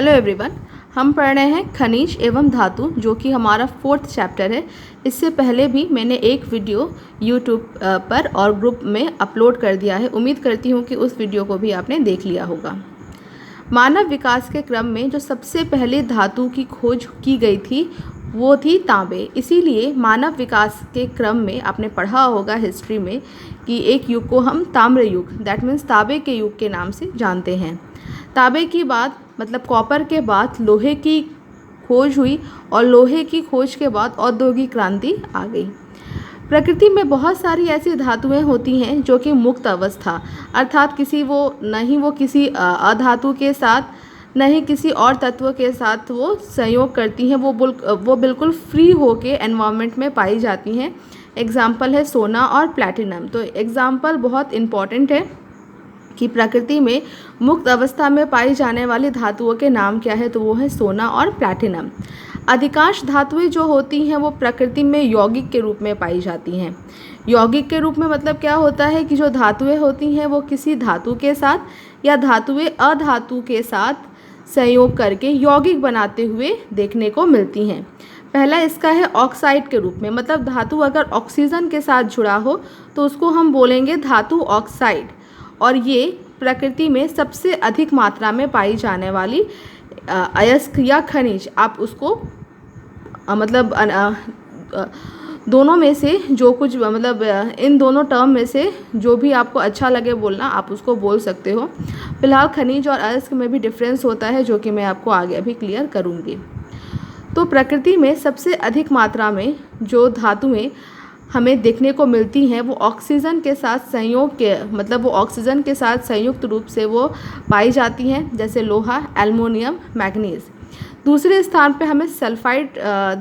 Hello everyone, हम पढ़ रहे हैं खनिज एवं धातु, जो कि हमारा 4th चैप्टर है। इससे पहले भी मैंने एक वीडियो यूट्यूब पर और ग्रुप में अपलोड कर दिया है। उम्मीद करती हूँ कि उस वीडियो को भी आपने देख लिया होगा। मानव विकास के क्रम में जो सबसे पहले धातु की खोज की गई थी वो थी तांबे। इसीलिए मानव विकास के क्रम में आपने पढ़ा होगा हिस्ट्री में कि एक युग को हम ताम्र युग, दैट मीन्स तांबे के युग के नाम से जानते हैं। तांबे की बाद मतलब कॉपर के बाद लोहे की खोज हुई और लोहे की खोज के बाद औद्योगिक क्रांति आ गई। प्रकृति में बहुत सारी ऐसी धातुएं होती हैं जो कि मुक्त अवस्था अर्थात वो किसी अधातु के साथ न ही किसी और तत्व के साथ वो संयोग करती हैं। वो बिल्कुल फ्री होके एनवायरनमेंट में पाई जाती हैं। एग्जाम्पल है सोना और प्लैटिनम। तो एग्जाम्पल बहुत इम्पॉर्टेंट है कि प्रकृति में मुक्त अवस्था में पाई जाने वाली धातुओं के नाम क्या है, तो वो है सोना और प्लैटिनम। अधिकांश धातुएं जो होती हैं वो प्रकृति में यौगिक के रूप में पाई जाती हैं। यौगिक के रूप में मतलब क्या होता है कि जो धातुएं होती हैं वो किसी धातु के साथ या धातुएं अधातु के साथ संयोग करके यौगिक बनाते हुए देखने को मिलती हैं। पहला इसका है ऑक्साइड के रूप में, मतलब धातु अगर ऑक्सीजन के साथ जुड़ा हो तो उसको हम बोलेंगे धातु ऑक्साइड। और ये प्रकृति में सबसे अधिक मात्रा में पाई जाने वाली अयस्क या खनिज, आप उसको दोनों में से जो कुछ इन दोनों टर्म में से जो भी आपको अच्छा लगे बोलना, आप उसको बोल सकते हो। फिलहाल खनिज और अयस्क में भी डिफरेंस होता है, जो कि मैं आपको आगे अभी क्लियर करूँगी। तो प्रकृति में सबसे अधिक मात्रा में जो धातुएं हमें देखने को मिलती हैं वो ऑक्सीजन के साथ ऑक्सीजन के साथ संयुक्त रूप से वो पाई जाती हैं, जैसे लोहा, एल्युमिनियम, मैग्नीज। दूसरे स्थान पे हमें सल्फाइड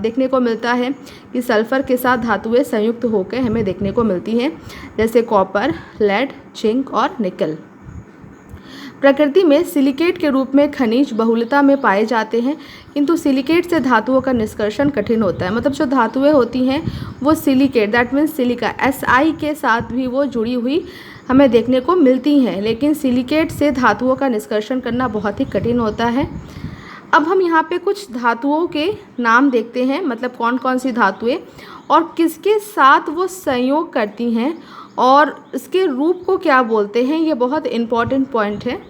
देखने को मिलता है कि सल्फर के साथ धातुएं संयुक्त होकर हमें देखने को मिलती हैं, जैसे कॉपर, लेड, जिंक और निकल। प्रकृति में सिलिकेट के रूप में खनिज बहुलता में पाए जाते हैं, किंतु सिलिकेट से धातुओं का निष्कर्षण कठिन होता है। मतलब जो धातुएं होती हैं वो silicate, that means silica, SI के साथ भी वो जुड़ी हुई हमें देखने को मिलती हैं, लेकिन सिलिकेट से धातुओं का निष्कर्षण करना बहुत ही कठिन होता है। अब हम यहाँ पे कुछ धातुओं के नाम देखते हैं, मतलब कौन कौन सी धातुएं और किसके साथ वो संयोग करती हैं और इसके रूप को क्या बोलते हैं, ये बहुत इम्पॉर्टेंट पॉइंट है।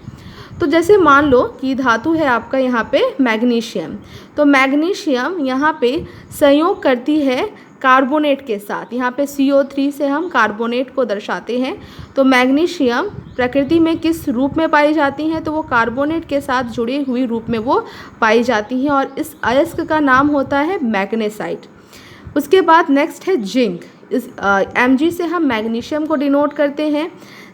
तो जैसे मान लो कि धातु है आपका यहाँ पे मैग्नीशियम, तो मैग्नीशियम यहाँ पे संयोग करती है कार्बोनेट के साथ। यहाँ पे CO3 से हम कार्बोनेट को दर्शाते हैं। तो मैग्नीशियम प्रकृति में किस रूप में पाई जाती हैं, तो वो कार्बोनेट के साथ जुड़ी हुई रूप में वो पाई जाती हैं और इस अयस्क का नाम होता है मैग्नेसाइट। उसके बाद नेक्स्ट है जिंक। इस Mg से हम मैग्नीशियम को डिनोट करते हैं,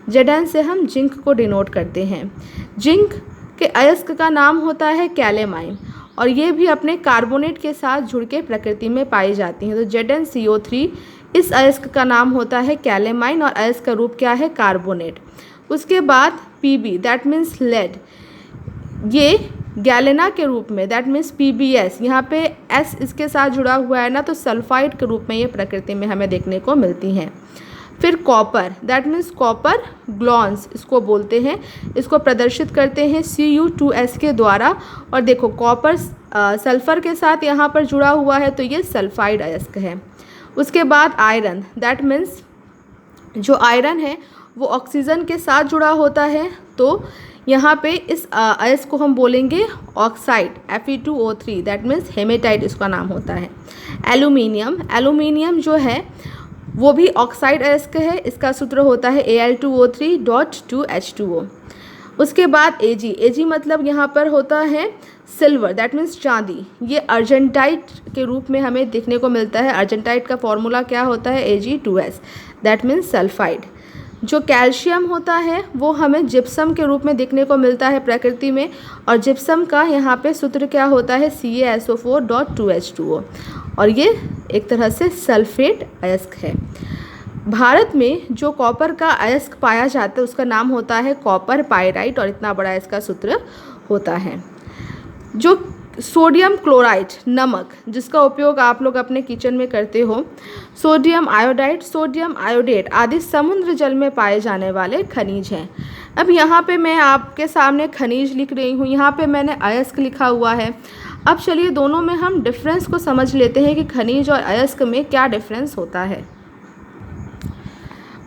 Zn से हम जिंक को डिनोट करते हैं। जिंक के अयस्क का नाम होता है कैलेमाइन और ये भी अपने कार्बोनेट के साथ जुड़ के प्रकृति में पाई जाती हैं। तो ZnCO3 इस अयस्क का नाम होता है कैलेमाइन और अयस्क का रूप क्या है, कार्बोनेट। उसके बाद Pb, दैट मीन्स लेड, ये गैलेना के रूप में, दैट मीन्स PbS, यहाँ पे S इसके साथ जुड़ा हुआ है ना, तो सल्फाइड के रूप में ये प्रकृति में हमें देखने को मिलती हैं। फिर कॉपर, दैट मीन्स कॉपर ग्लॉन्स इसको बोलते हैं, इसको प्रदर्शित करते हैं Cu2S के द्वारा। और देखो कॉपर सल्फर के साथ यहाँ पर जुड़ा हुआ है, तो ये सल्फाइड अयस्क है। उसके बाद आयरन, दैट मीन्स जो आयरन है वो ऑक्सीजन के साथ जुड़ा होता है, तो यहाँ पे इस अयस्क को हम बोलेंगे oxide, Fe2O3, that means haematite इसका नाम होता है। एल्यूमिनियम जो है वो भी ऑक्साइड अयस्क है, इसका सूत्र होता है Al2O3.2H2O। उसके बाद Ag मतलब यहाँ पर होता है सिल्वर, दैट मीन्स चांदी। ये अर्जेंटाइट के रूप में हमें देखने को मिलता है। अर्जेंटाइट का फॉर्मूला क्या होता है, Ag2S, दैट मीन्स सल्फाइड। जो कैल्शियम होता है वो हमें जिप्सम के रूप में देखने को मिलता है प्रकृति में, और जिप्सम का यहाँ पे सूत्र क्या होता है, CaSO4.2H2O, और ये एक तरह से सल्फेट अयस्क है। भारत में जो कॉपर का अयस्क पाया जाता है उसका नाम होता है कॉपर पाइराइट और इतना बड़ा इसका सूत्र होता है। जो सोडियम क्लोराइड, नमक, जिसका उपयोग आप लोग अपने किचन में करते हो, सोडियम आयोडाइड, सोडियम आयोडेट आदि समुद्र जल में पाए जाने वाले खनिज हैं। अब यहाँ पे मैं आपके सामने खनिज लिख रही हूँ, यहाँ पे मैंने अयस्क लिखा हुआ है। अब चलिए दोनों में हम डिफरेंस को समझ लेते हैं कि खनिज और अयस्क में क्या डिफरेंस होता है।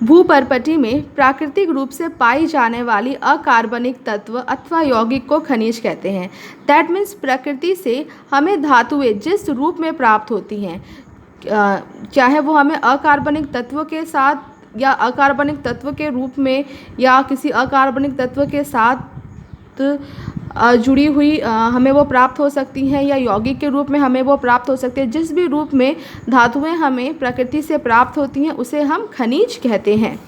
भूपर्पटी में प्राकृतिक रूप से पाई जाने वाली अकार्बनिक तत्व अथवा यौगिक को खनिज कहते हैं। दैट मीन्स प्रकृति से हमें धातुएं जिस रूप में प्राप्त होती हैं, चाहे वो हमें अकार्बनिक तत्व के साथ या अकार्बनिक तत्व के रूप में या किसी अकार्बनिक तत्व के साथ जुड़ी हुई हमें वो प्राप्त हो सकती हैं, या यौगिक के रूप में हमें वो प्राप्त हो सकती है। जिस भी रूप में धातुएं हमें प्रकृति से प्राप्त होती हैं उसे हम खनिज कहते हैं।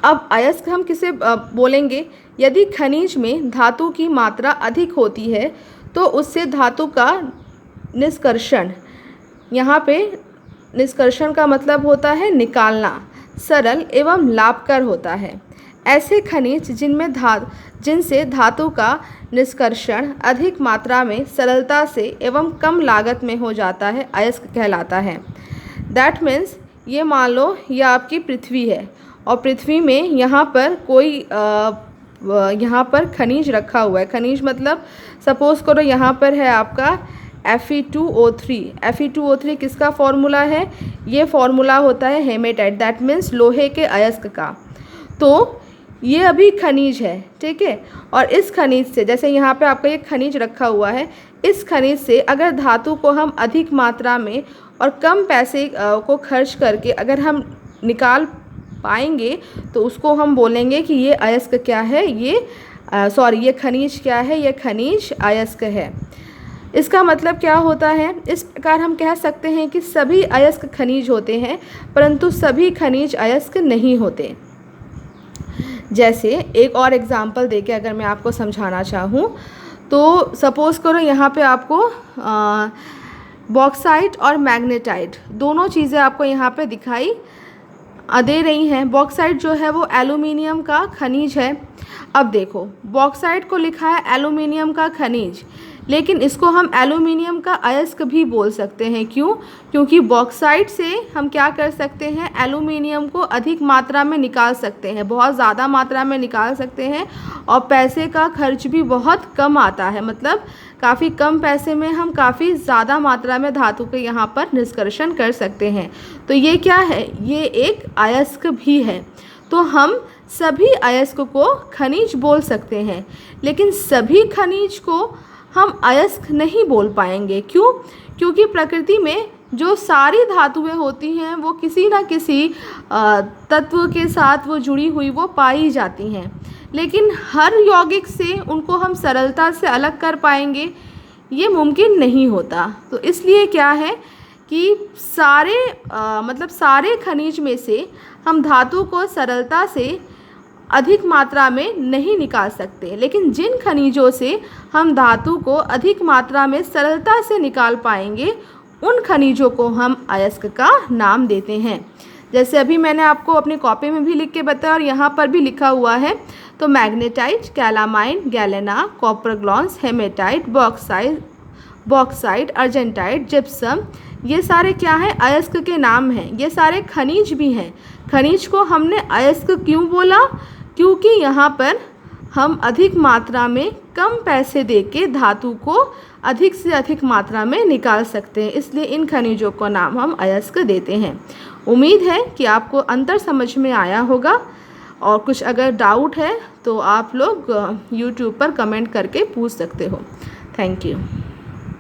अब अयस्क हम किसे बोलेंगे? यदि खनिज में धातु की मात्रा अधिक होती है तो उससे धातु का निष्कर्षण, यहाँ पे निष्कर्षण का मतलब होता है निकालना, सरल एवं लाभकर होता है। ऐसे खनिज जिनसे धातु का निष्कर्षण अधिक मात्रा में सरलता से एवं कम लागत में हो जाता है अयस्क कहलाता है। दैट मीन्स ये मान लो ये आपकी पृथ्वी है और पृथ्वी में यहाँ पर कोई यहाँ पर खनिज रखा हुआ है। खनिज मतलब सपोज़ करो यहाँ पर है आपका Fe2O3। Fe2O3 किसका फॉर्मूला है? ये फॉर्मूला होता है हेमेटाइट, दैट मीन्स लोहे के अयस्क का। तो ये अभी खनिज है, ठीक है। और इस खनिज से, जैसे यहाँ पे आपका ये खनिज रखा हुआ है, इस खनिज से अगर धातु को हम अधिक मात्रा में और कम पैसे को खर्च करके अगर हम निकाल पाएंगे तो उसको हम बोलेंगे कि ये अयस्क क्या है, ये खनिज क्या है? ये खनिज अयस्क है। इसका मतलब क्या होता है? इस प्रकार हम कह सकते हैं कि सभी अयस्क खनिज होते हैं परंतु सभी खनिज अयस्क नहीं होते। जैसे एक और एग्जांपल देके अगर मैं आपको समझाना चाहूँ तो सपोज़ करो यहाँ पे आपको बॉक्साइट और मैग्नेटाइट दोनों चीज़ें आपको यहाँ पे दिखाई दे रही हैं। बॉक्साइट जो है वो एल्युमिनियम का खनिज है। अब देखो, बॉक्साइट को लिखा है एल्युमिनियम का खनिज, लेकिन इसको हम एल्युमिनियम का अयस्क भी बोल सकते हैं। क्यों? क्योंकि बॉक्साइट से हम क्या कर सकते हैं? एल्युमिनियम को अधिक मात्रा में निकाल सकते हैं, बहुत ज़्यादा मात्रा में निकाल सकते हैं और पैसे का खर्च भी बहुत कम आता है। मतलब काफ़ी कम पैसे में हम काफ़ी ज़्यादा मात्रा में धातु के यहाँ पर निष्कर्षण कर सकते हैं। तो ये क्या है? ये एक अयस्क भी है। तो हम सभी अयस्क को खनिज बोल सकते हैं, लेकिन सभी खनिज को हम अयस्क नहीं बोल पाएंगे। क्यों? क्योंकि प्रकृति में जो सारी धातुएं होती हैं वो किसी न किसी तत्व के साथ वो जुड़ी हुई वो पाई जाती हैं, लेकिन हर यौगिक से उनको हम सरलता से अलग कर पाएंगे ये मुमकिन नहीं होता। तो इसलिए क्या है कि सारे खनिज में से हम धातु को सरलता से अधिक मात्रा में नहीं निकाल सकते, लेकिन जिन खनिजों से हम धातु को अधिक मात्रा में सरलता से निकाल पाएंगे उन खनिजों को हम अयस्क का नाम देते हैं। जैसे अभी मैंने आपको अपनी कॉपी में भी लिख के बताया और यहाँ पर भी लिखा हुआ है। तो magnetite, calamine, galena, copper glance, hematite, bauxite, argentite, gypsum, ये सारे क्या है? अयस्क के नाम हैं। ये सारे खनिज भी हैं। खनिज को हमने अयस्क क्यों बोला? क्योंकि यहाँ पर हम अधिक मात्रा में कम पैसे देके धातु को अधिक से अधिक मात्रा में निकाल सकते हैं, इसलिए इन खनिजों को नाम हम अयस्क देते हैं। उम्मीद है कि आपको अंतर समझ में आया होगा, और कुछ अगर डाउट है तो आप लोग YouTube पर कमेंट करके पूछ सकते हो। Thank you.